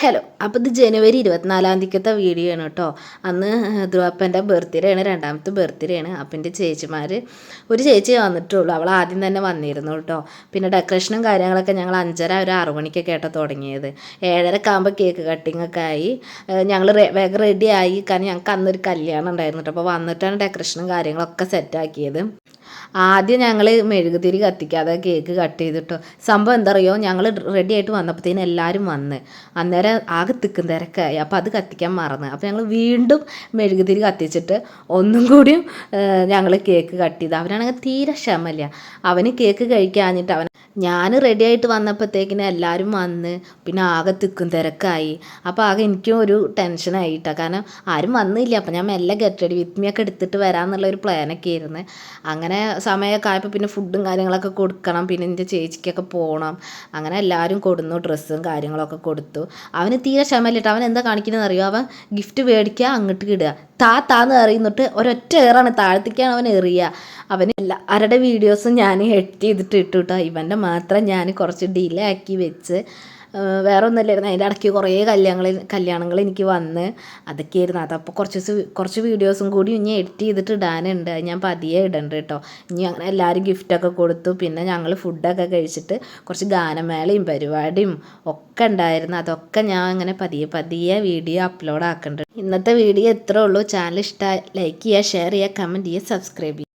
Hello. അപ്പോൾ ഇത് ജനുവരി 24 video ആണ് കേട്ടോ. അന്ന് ധ്രുവപ്പൻ്റെ ബർത്ത്ഡേ ആണ്, രണ്ടാമത്തെ ബർത്ത്ഡേ ആണ്. അപ്പം എൻ്റെ ചേച്ചിമാർ ഒരു ചേച്ചി വന്നിട്ടുള്ളൂ. അവൾ ആദ്യം തന്നെ വന്നിരുന്നു കേട്ടോ. പിന്നെ ഡെക്കറേഷനും കാര്യങ്ങളൊക്കെ ഞങ്ങൾ 5:30 ഒരു 6 മണിക്കൊക്കെ ആയിട്ടോ തുടങ്ങിയത്. 7:30 ആകുമ്പോൾ കേക്ക് കട്ടിങ് ഒക്കെ ആയി. ഞങ്ങൾ വേഗം റെഡി ആയി, കാരണം ഞങ്ങൾക്ക് അന്നൊരു കല്യാണം ഉണ്ടായിരുന്നു കേട്ടോ. അപ്പോൾ വന്നിട്ടാണ് ഡെക്കറേഷനും കാര്യങ്ങളൊക്കെ സെറ്റാക്കിയത്. ആദ്യം ഞങ്ങൾ മെഴുകുതിരി കത്തിക്കാതെ കേക്ക് കട്ട് ചെയ്തിട്ടോ. സംഭവം എന്താ അറിയോ, ഞങ്ങൾ റെഡി ആയിട്ട് വന്നപ്പോഴത്തേനും എല്ലാവരും വന്ന് അന്നേരം ആകെ തിക്കും തിരക്കായി. അപ്പോൾ അത് കത്തിക്കാൻ മറന്ന്. അപ്പോൾ ഞങ്ങൾ വീണ്ടും മെഴുകുതിരി കത്തിച്ചിട്ട് ഒന്നും കൂടിയും ഞങ്ങൾ കേക്ക് കട്ട് ചെയ്ത്. അവനാണെങ്കിൽ തീരെ ക്ഷമയില്ല. അവന് കേക്ക് കഴിക്കാഞ്ഞിട്ട് ഞാൻ റെഡി ആയിട്ട് വന്നപ്പോഴത്തേക്കിന് എല്ലാവരും വന്ന് പിന്നെ ആകെ തിക്കും തിരക്കായി. അപ്പോൾ ആകെ എനിക്കും ഒരു ടെൻഷനായിട്ടോ, കാരണം ആരും വന്നില്ല. അപ്പോൾ ഞാൻ മെല്ലെ ഗെറ്റ് റെഡി വിത്ത് മീ ഒക്കെ എടുത്തിട്ട് വരാമെന്നുള്ളൊരു പ്ലാനൊക്കെ ആയിരുന്നു. അങ്ങനെ സമയമൊക്കെ ആയപ്പോൾ പിന്നെ ഫുഡും കാര്യങ്ങളൊക്കെ കൊടുക്കണം, പിന്നെ എൻ്റെ ചേച്ചിക്കൊക്കെ പോകണം. അങ്ങനെ എല്ലാവരും കൊടുന്നു, ഡ്രസ്സും കാര്യങ്ങളൊക്കെ കൊടുത്തു. അവന് തീരെ ക്ഷമയില്ലിട്ട് അവൻ എന്താ കാണിക്കുന്നതെന്ന് അറിയോ, അവൻ ഗിഫ്റ്റ് മേടിക്കുക അങ്ങോട്ട് ഇടുക, താന്ന് എറിയുന്നിട്ട് ഒരൊറ്റ ഏറാണ് താഴത്തേക്കാണ് അവൻ എറിയുക. അവന് ആരുടെ വീഡിയോസും ഞാൻ എഡിറ്റ് ചെയ്തിട്ട് ഇട്ടു കേട്ടോ. ഇവൻ്റെ മാത്രം ഞാൻ കുറച്ച് ഡിലേ ആക്കി വെച്ച്. വേറെ ഒന്നുമില്ലായിരുന്നു. അതിൻ്റെ ഇടയ്ക്ക് കുറേ കല്യാണങ്ങൾ എനിക്ക് വന്ന് അതൊക്കെയായിരുന്നു. അതപ്പോൾ കുറച്ച് വീഡിയോസും കൂടി ഇനി എഡിറ്റ് ചെയ്തിട്ട് ഇടാനുണ്ട്. ഞാൻ പതിയെ ഇടണ്ട് കേട്ടോ. ഇനി അങ്ങനെ എല്ലാവരും ഗിഫ്റ്റൊക്കെ കൊടുത്തു. പിന്നെ ഞങ്ങൾ ഫുഡൊക്കെ കഴിച്ചിട്ട് കുറച്ച് ഗാനമേളയും പരിപാടിയും ഒക്കെ ഉണ്ടായിരുന്നു. അതൊക്കെ ഞാൻ അങ്ങനെ പതിയെ വീഡിയോ അപ്ലോഡ് ആക്കുന്നുണ്ട്. ഇന്നത്തെ വീഡിയോ ഇത്രേ ഉള്ളൂ. ചാനൽ ഇഷ്ടമായി ലൈക്ക് ചെയ്യുക, ഷെയർ ചെയ്യുക, കമൻറ്റ് ചെയ്യുക, സബ്സ്ക്രൈബ് ചെയ്യുക.